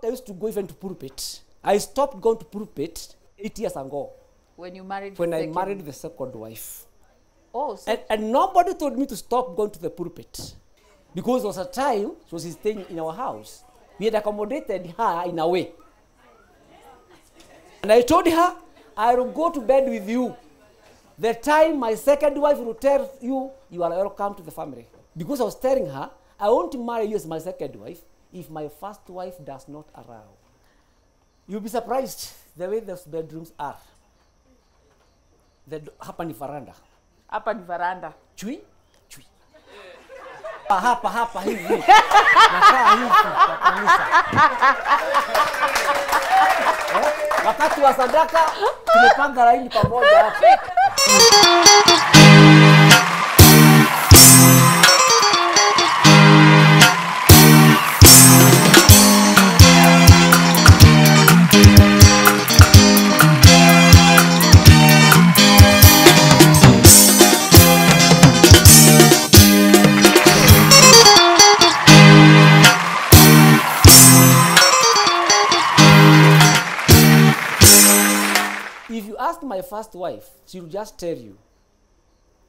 I used to go even to pulpit. I stopped going to pulpit 8 years ago. When you married When I married the second wife. Oh, so And nobody told me to stop going to the pulpit. Because there was a time she was staying in our house. We had accommodated her in a way. And I told her, I will go to bed with you. The time my second wife will tell you, you are welcome to the family. Because I was telling her, I want to marry you as my second wife if my first wife does not allow. You'll be surprised the way those bedrooms are. Hapa ni veranda. hapa ni veranda. Chui. Hapa hivi. Nakaa hivi kwa kanisa. Wakati wa sadaka tumepanga laini pamoja hapa. If you ask my first wife, she'll just tell you.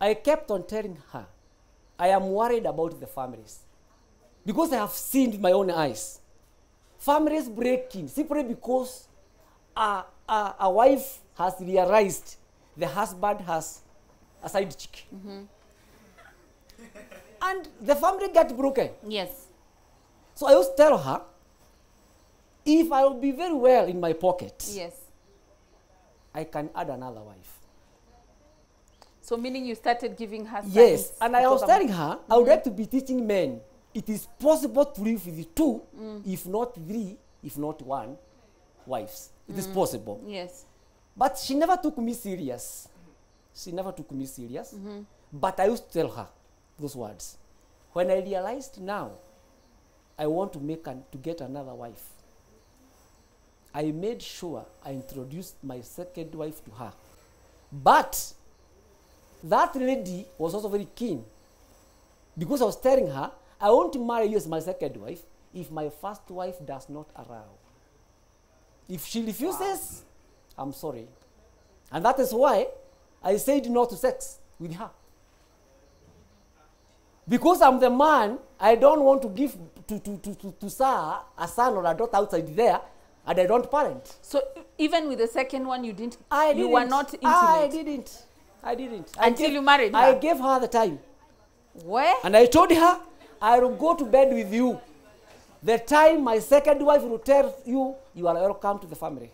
I kept on telling her, I am worried about the families. Because I have seen with my own eyes. Families breaking simply because a wife has realized the husband has a side chick. And the family gets broken. Yes. So I used to tell her, if I will be very well in my pocket, Yes. I can add another wife. So meaning you started giving her signs. Yes, and I was because telling her, I would like to be teaching men. It is possible to live with two, if not three, if not one, wives. It is possible. Yes. But she never took me serious. But I used to tell her those words. When I realized now, I want to get another wife, I made sure I introduced my second wife to her. But that lady was also very keen. Because I was telling her, I want to marry you as my second wife if my first wife does not allow. If she refuses, I'm sorry. And that is why I said no to sex with her. Because I'm the man, I don't want to give to Sarah a son or a daughter outside there, and I don't parent. So even with the second one, you didn't. I You were not intimate. I didn't. Until you married her. I gave her the time. Where? And I told her, I will go to bed with you. The time my second wife will tell you, you are welcome to the family.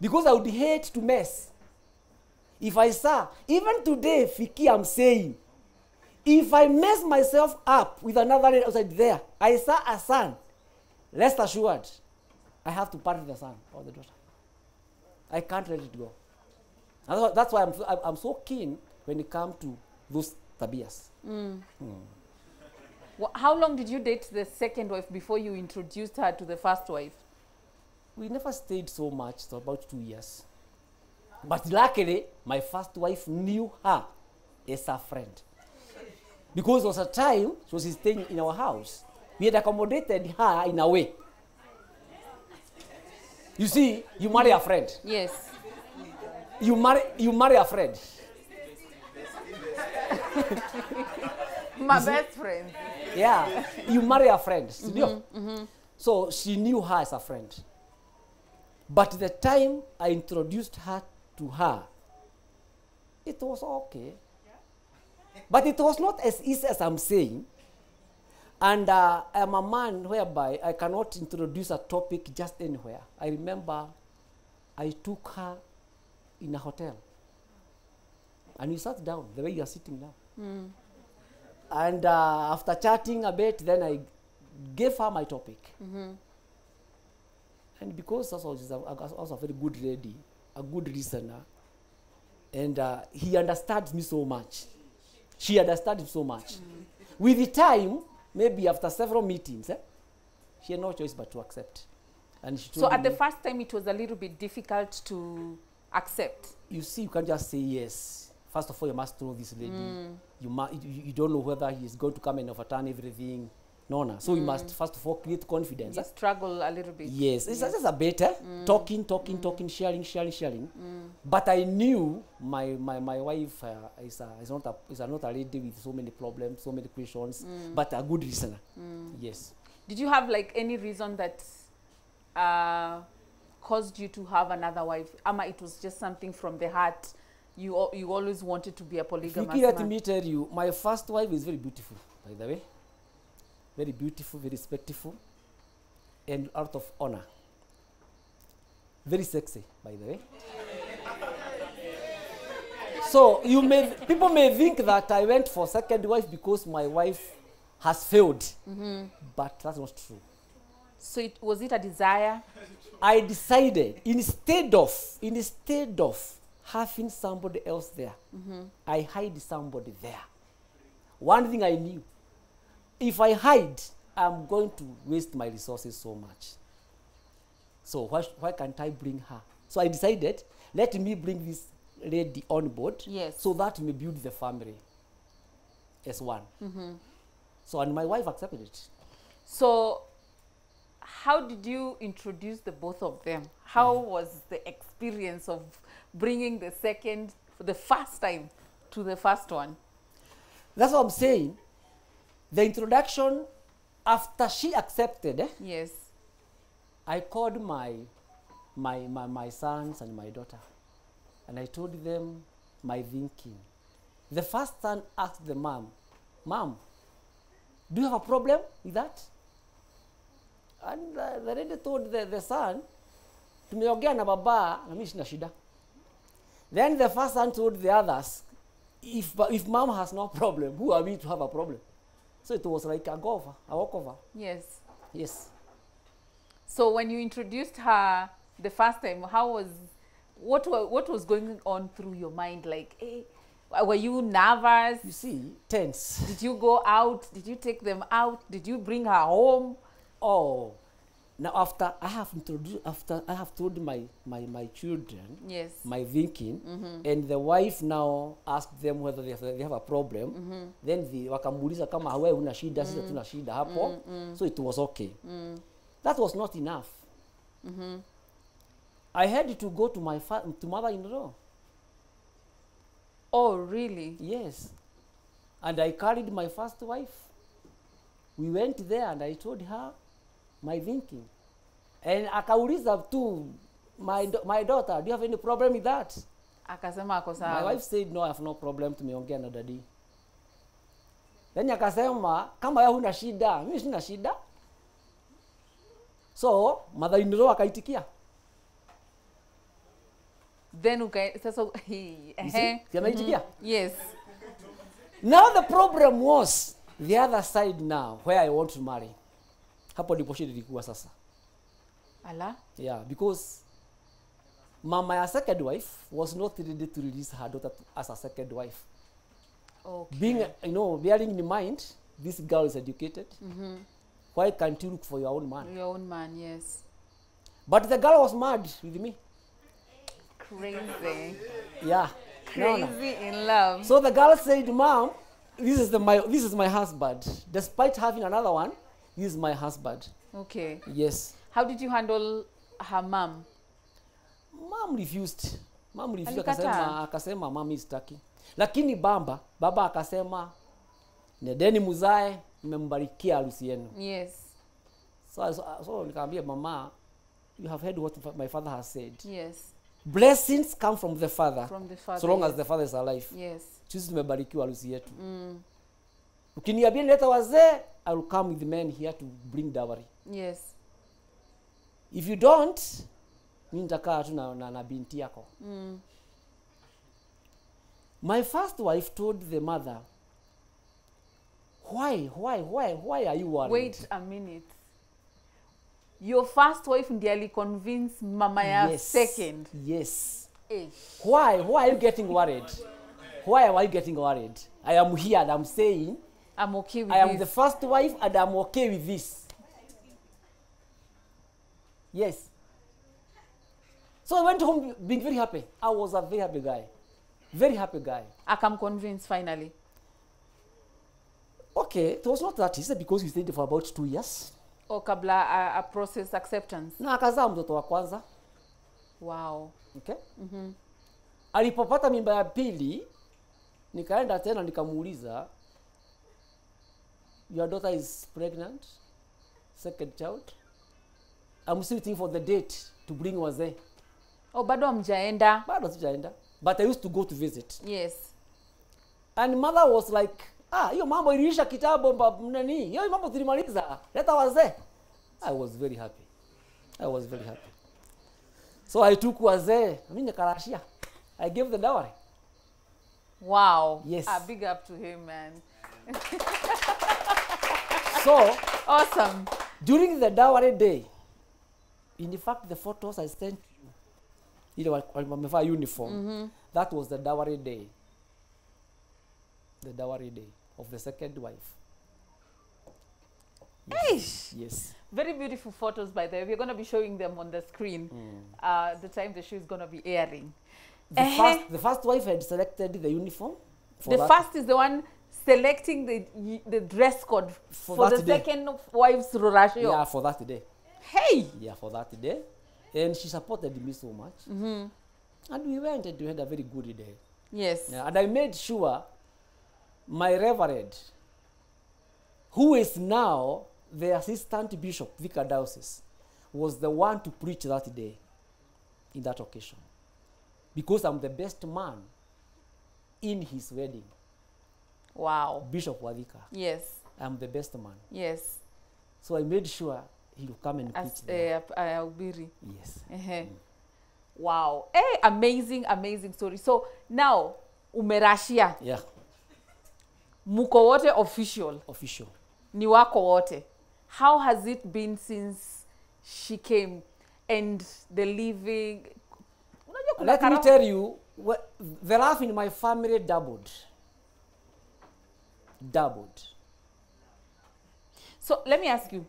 Because I would hate to mess. If I saw, even today, Fiki, I'm saying, if I mess myself up with another lady outside there, I saw a son, rest assured, I have to part with the son or the daughter. I can't let it go. And that's why I'm so keen when it comes to those tabias. How long did you date the second wife before you introduced her to the first wife? We never stayed so much, so about 2 years. But luckily, my first wife knew her as a friend. Because there was a time she was staying in our house. We had accommodated her in a way. You see, you marry a friend. Yes. You marry a friend. My best friend. Yeah, you marry a friend. So she knew her as a friend. But the time I introduced her to her, it was okay. But it was not as easy as I'm saying. And I'm a man whereby I cannot introduce a topic just anywhere. I remember I took her in a hotel. And we sat down the way you are sitting now. And after chatting a bit, then I gave her my topic. And because also she's also a very good lady, a good listener, and he understands me so much. She understands me so much. With the time, maybe after several meetings, she had no choice but to accept. And she told So at me, the first time, it was a little bit difficult to accept. you see, you can't just say yes. First of all, you must know this lady. You don't know whether he's going to come and overturn everything. Nona. So we must first of all create confidence. You struggle a little bit. Yes, it's just a bit, talking, sharing. But I knew my wife is not a lady with so many problems, so many questions, but a good listener. Yes. Did you have like any reason that caused you to have another wife? Ama, it was just something from the heart. You always wanted to be a polygamous Vicky, let man. me tell you, my first wife is very beautiful, by the way. Very beautiful, very respectful, and out of honor. Very sexy, by the way. So people may think that I went for second wife because my wife has failed, but that's not true. So was it a desire? I decided instead of having somebody else there, I hide somebody there. One thing I knew, if I hide, I'm going to waste my resources so much. So why can't I bring her? So I decided, let me bring this lady on board, Yes. so that we build the family as one. So, and my wife accepted it. So how did you introduce the both of them? How was the experience of bringing the second for the first time to the first one? That's what I'm saying. The introduction, after she accepted, Yes. I called my sons and my daughter, and I told them my thinking. The first son asked the mom, do you have a problem with that? And the lady told the son, tumeongea na baba na mimi sina shida. Then the first son told the others, if mom has no problem, who are we to have a problem? So it was like a walkover. Yes. Yes. So when you introduced her the first time, what was going on through your mind? Like, were you nervous? You see, tense. Did you go out? Did you take them out? Did you bring her home? Oh, now after I have told my children, Yes. my thinking, and the wife now asked them whether they have a problem, then wakamuuliza kama wewe una shida, sisi tuna shida hapo, so it was okay. That was not enough. I had to go to my mother-in-law. Oh, really? Yes. And I carried my first wife. We went there and I told her my thinking. And akauliza tu, my daughter, do you have any problem with that? Akasema ako sawa. My wife said, no, I have no problem, tumeongea na daddy. Then akasema, kama wewe huna shida, mimi sina shida. So, mother-in-law akaitikia. Then sasa yes. Now the problem was the other side now, where I want to marry. Hapo ndipo shida ilikuwa sasa. Ala? Yeah, because my second wife was not ready to release her daughter as a second wife. Okay. Being, bearing in mind, this girl is educated. Why can't you look for your own man? Your own man, yes. But the girl was mad with me. Crazy. Yeah. Crazy in love. So the girl said, Mom, this is my husband. Despite having another one, this is my husband. Okay. Yes. How did you handle her mom? Mom refused. Alikataa. Akasema mami sitaki. Lakini baba akasema nedeni muzae, nimembarikia harusi yenu. Yes. So nikamwambia mama, you have heard what my father has said. Yes. Blessings come from the father. From the father. So long yes. as the father is alive. Yes. Sisi tumebarikiwa harusi yetu. Ukiniambia nileta wazee, I will come with men here to bring dowry. Yes. If you don't, mimi nitakaa tu na binti yako. My first wife told the mother, why are you worried? Wait a minute. Your first wife ndiye convince mama ya second. Yes. Hey. Why are you getting worried? Why are you getting worried? I am here and I'm saying I'm okay with I this. am the first wife and I'm okay with this. Yes. So I went home being very happy. I was a very happy guy. Very happy guy. Akam convince finally. Okay, it was not that easy because we stayed for about 2 years. O kabla a process acceptance. Na akazaa mtoto wa kwanza. Wow. Okay? Alipopata mimba ya pili, nikaenda tena nikamuuliza, your daughter is pregnant, second child. I'm still waiting for the date to bring wazee. Oh, bado hamjaenda. Bado sijaenda. But I used to go to visit. Yes. And mother was like, hiyo mambo iliisha kitambo nani? Hiyo mambo tulimaliza. Leta wazee. I was very happy. So I took wazee. Mimi nikarashia. I gave the dowry. Wow. Yes. Big up to him, man. So, Awesome. during the dowry day, in fact, the photos I sent you, wamevaa uniform, that was the dowry day. The dowry day of the second wife. Yes. Yes. Very beautiful photos, by the way. We're going to be showing them on the screen the time the show is going to be airing. The first wife had selected the uniform. The first is the one selecting the dress code for the day. second wife's rorashio. Yeah, for that day. Hey! Yeah, for that day. And she supported me so much. And we went and we had a very good day. Yes. Yeah, and I made sure my reverend, who is now the assistant bishop, Vicar Diocese, was the one to preach that day in that occasion. Because I'm the best man in his wedding. Wow. Bishop Wadhika. Yes. I'm the best man. Yes. So I made sure he will come and preach there. Albiri. Yes. Wow. Hey, amazing, amazing story. So now, umerashia. Yeah. Muko wote official. Official. Ni wako wote. How has it been since she came and the living? Let me tell you, the life in my family doubled. So let me ask you,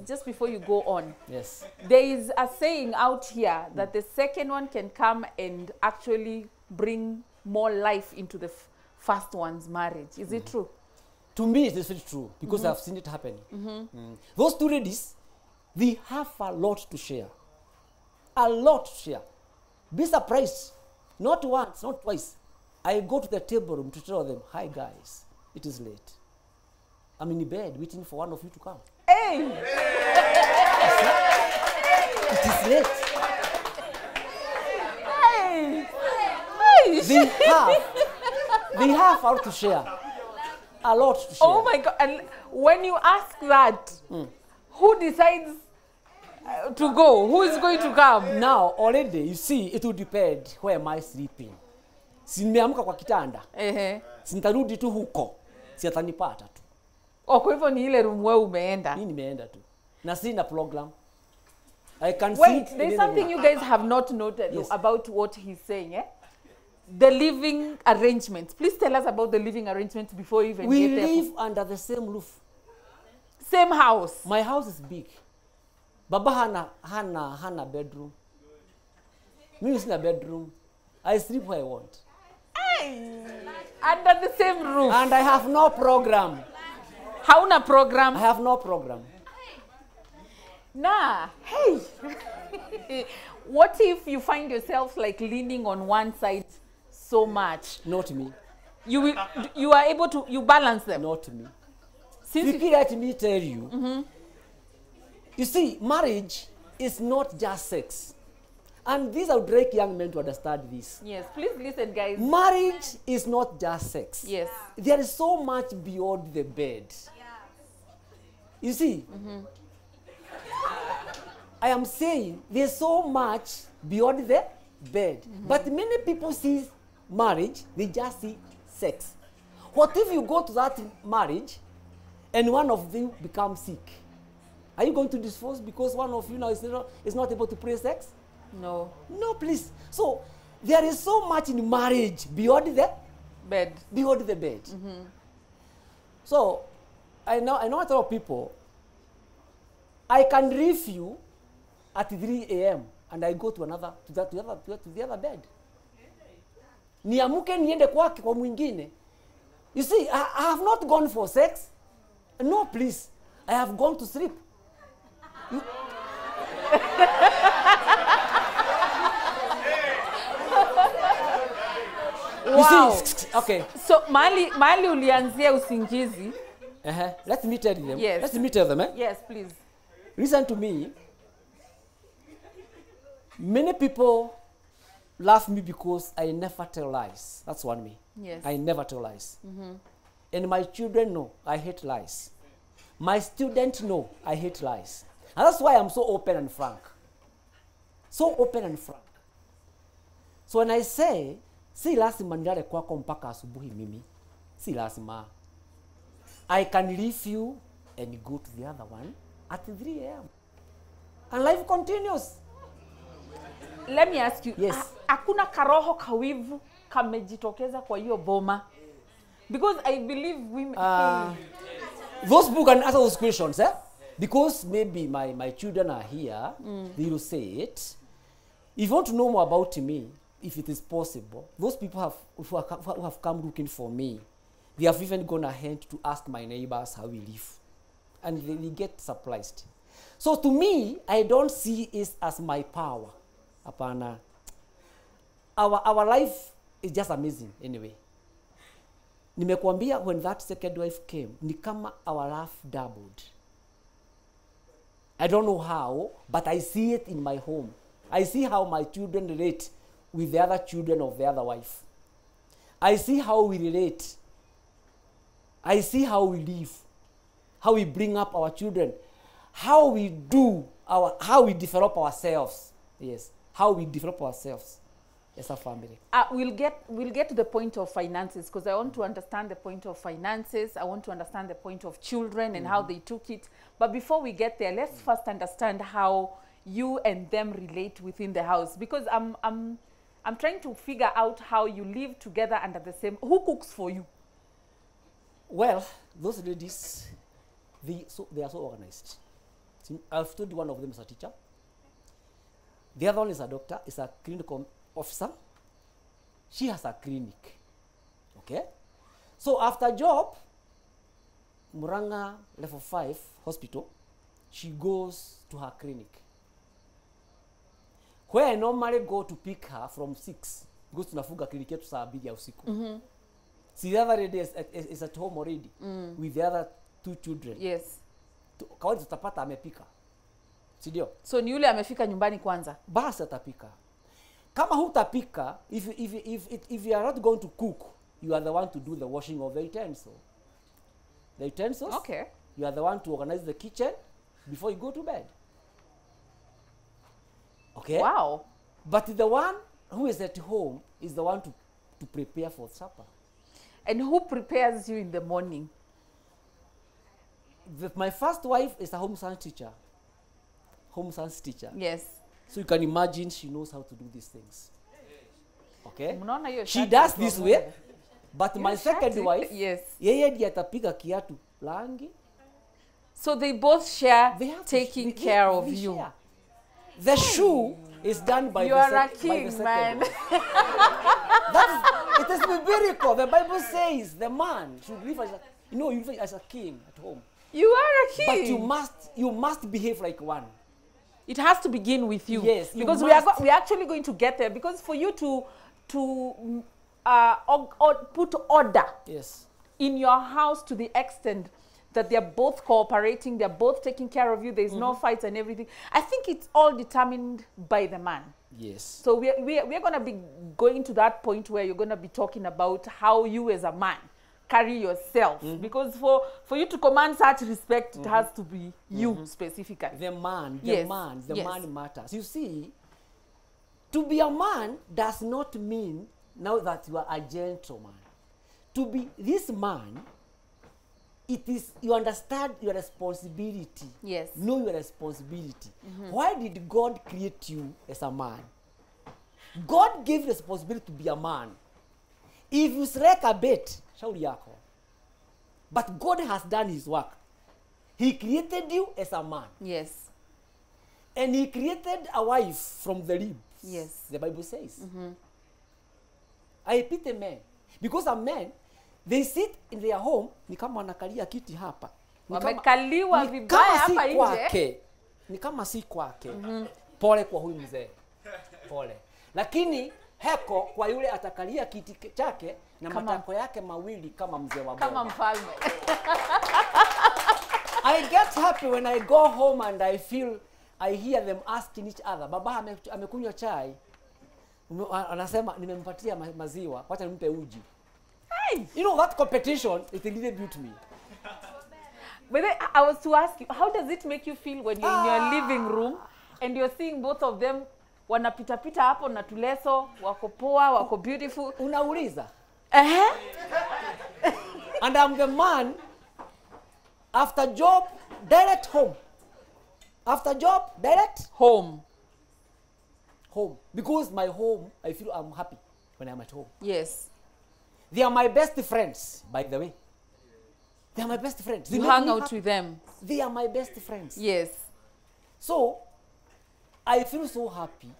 just before you go on. Yes. There is a saying out here that the second one can come and actually bring more life into the first one's marriage. Is it true? To me, it is very true because I've seen it happening. Those two ladies, they have a lot to share. A lot to share. Be surprised. Not once, not twice. I go to the table room to tell them, hi guys, it is late. I'm in bed waiting for one of you to come. Hey! It is late. Hey! They have a lot to share. A lot to share. Oh my God. And when you ask that, who decides to go? Who is going to come? Now, already, you see, it will depend where am I sleeping. Si nimeamka kwa kitanda. Sintarudi tu huko. Si atanipata tu. Kwa hivyo ni ile room wewe umeenda. Mimi nimeenda tu. Na sina program. I can Wait, see there's something you guys have not noted about what he's saying, eh? The living arrangements. Please tell us about the living arrangements before you even we get there. live under the same roof. Same house. My house is big. Baba hana bedroom. Mimi sina bedroom. I sleep where I want. Hey. Under the same roof. And I have no program. Hauna program. I have no program. Nah. Hey. What if you find yourself like leaning on one side so much? Not me. You are able to, you balance them. Not me. Since Vicky, let me tell you. You see, marriage is not just sex. And these are great young men to understand this. Yes, please listen, guys. Marriage is not just sex. Yes. There is so much beyond the bed. You see, I am saying there's so much beyond the bed. But many people see marriage, they just see sex. What if you go to that marriage and one of them becomes sick? Are you going to divorce because one of you now is not able to pray sex? No. No, please. So there is so much in marriage beyond the Bed. Beyond the bed. So I know a lot of people. I can leave you at 3 a.m. and I go to the other bed. Niamuke niende kwake kwa mwingine. You see, I have not gone for sex. No, please. I have gone to sleep. You- Wow. You see, okay. So mali ulianzia usingizi. Let me tell them. Yes. Let me tell them. Yes, please. Listen to me. Many people love me because I never tell lies. That's one me. Yes. I never tell lies. And my children know I hate lies. My students know I hate lies. And that's why I'm so open and frank. So open and frank. So when I say, si lazima nilale kwako mpaka asubuhi mimi, si lazima. I can leave you and go to the other one at 3 a.m. And life continues. Let me ask you, Yes. Hakuna karoho kawivu kamejitokeza kwa hiyo boma? Because I believe women... Those people can answer those questions, eh? Because maybe my children are here, they will say it. If you want to know more about me, if it is possible, those people who have come looking for me, they have even gone ahead to ask my neighbors how we live. And they get surprised. So to me, I don't see it as my power. Apana. Our life is just amazing anyway. Nimekuambia when that second wife came, ni kama our life doubled. I don't know how, but I see it in my home. I see how my children relate with the other children of the other wife. I see how we relate. I see how we live, how we bring up our children, how we develop ourselves. Yes, how we develop ourselves as a family. We'll get to the point of finances, because I want to understand the point of finances. I want to understand the point of children and how they took it. But before we get there, let's first understand how you and them relate within the house, because I'm trying to figure out how you live together under the same. Who cooks for you? Well, those ladies, they are so organized. I've told you one of them is a teacher. The other one is a doctor, is a clinical officer. She has a clinic. Okay? So after job, Muranga level 5 hospital, she goes to her clinic. Where I normally go to pick her from 6, goes to nafuga clinic yetu saa 2 ya usiku. See, the other lady is at home already with the other 2 children. Yes. Kawaida tutapata amepika. Si ndio? So ni yule amefika nyumbani kwanza. Basi atapika. Kama hutapika, if you are not going to cook, you are the one to do the washing of the utensils. The utensils? Okay. You are the one to organize the kitchen before you go to bed. Okay? Wow. But the one who is at home is the one to prepare for supper. And who prepares you in the morning? My first wife is a home science teacher. Home science teacher. Yes. So you can imagine she knows how to do these things. Okay? Mnaona hiyo She shati does kwa this moja. way. But my Hiyo second shati? wife, Yes. yeye ndiye atapiga kiatu langi. So they both share They have taking to, care of they you. share. The shoe is done by You the are a by the king, second man. wife. It is biblical. The Bible says the man should live as a, you live as a king at home. You are a king. But you must behave like one. It has to begin with you. Yes, you because must. we are actually going to get there. Because for you to put order Yes. in your house to the extent that they're both cooperating, they're both taking care of you, there's no fights and everything. I think it's all determined by the man. Yes. So we're going to be going to that point where you're going to be talking about how you as a man carry yourself. Because for you to command such respect, it has to be you specifically. The man Yes. man matters. You see, to be a man does not mean now that you are a gentleman. To be this man, it is, you understand your responsibility. Yes. Know your responsibility. Why did God create you as a man? God gave you the responsibility to be a man. If you slack a bit, shauri yako. But God has done his work. He created you as a man. Yes. And he created a wife from the rib. Yes. The Bible says. I pity men. Because a man, they sit in their home, ni kama wanakalia kiti hapa. Wamekaliwa ni vibaya kama si hapa nje. kwake. Ni kama si kwake. Pole kwa huyu mzee. Pole. Lakini heko kwa yule atakalia kiti chake na matako yake mawili kama mzee wa Kama mfalme. I get happy when I go home and I hear them asking each other, baba amekunywa chai. Anasema nimempatia maziwa, wacha nimpe uji. Hey. You know that competition, it really built me. But then I was to ask you, how does it make you feel when you're in your living room and you're seeing both of them wanapita hapo na tuleso, wako poa, wako beautiful? Unauliza. And I'm the man, after job, direct home. After job, direct Home. Home. Because my home, I feel I'm happy when I'm at home. Yes. They are my best friends, by the way. They are my best friends. They You make hang me out happy. with them. They are my best friends. Yes. So, I feel so happy,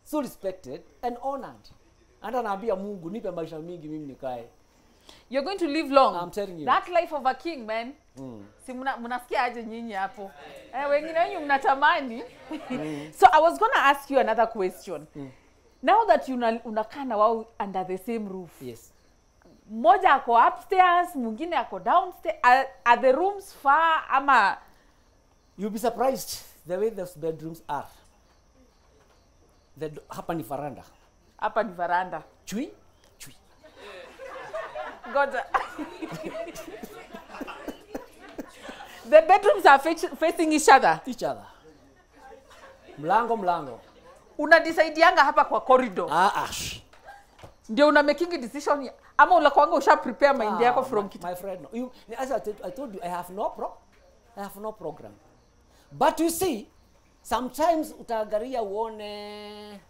so respected and honored. And anaambia Mungu nipe maisha mingi mimi nikae. You're going to live long. I'm telling you. That life of a king, man. Si mnasikia aje nyinyi hapo? Wengine wenyu mnatamani. So I was going to ask you another question. Now that unakaa na wao under the same roof. Yes. Mmoja ako upstairs, mwingine ako downstairs. Are the rooms far ama? You'll be surprised the way those bedrooms are. Hapa ni veranda. Hapa ni veranda. Chui. Goja. The bedrooms are facing each other. Each other. Mlango. Unadecideanga hapa kwa corridor. Ndio una making decision ama unakuanga usha prepare mind yako from my friend. No. As I told you, I have no program. But you see, sometimes utaangalia uone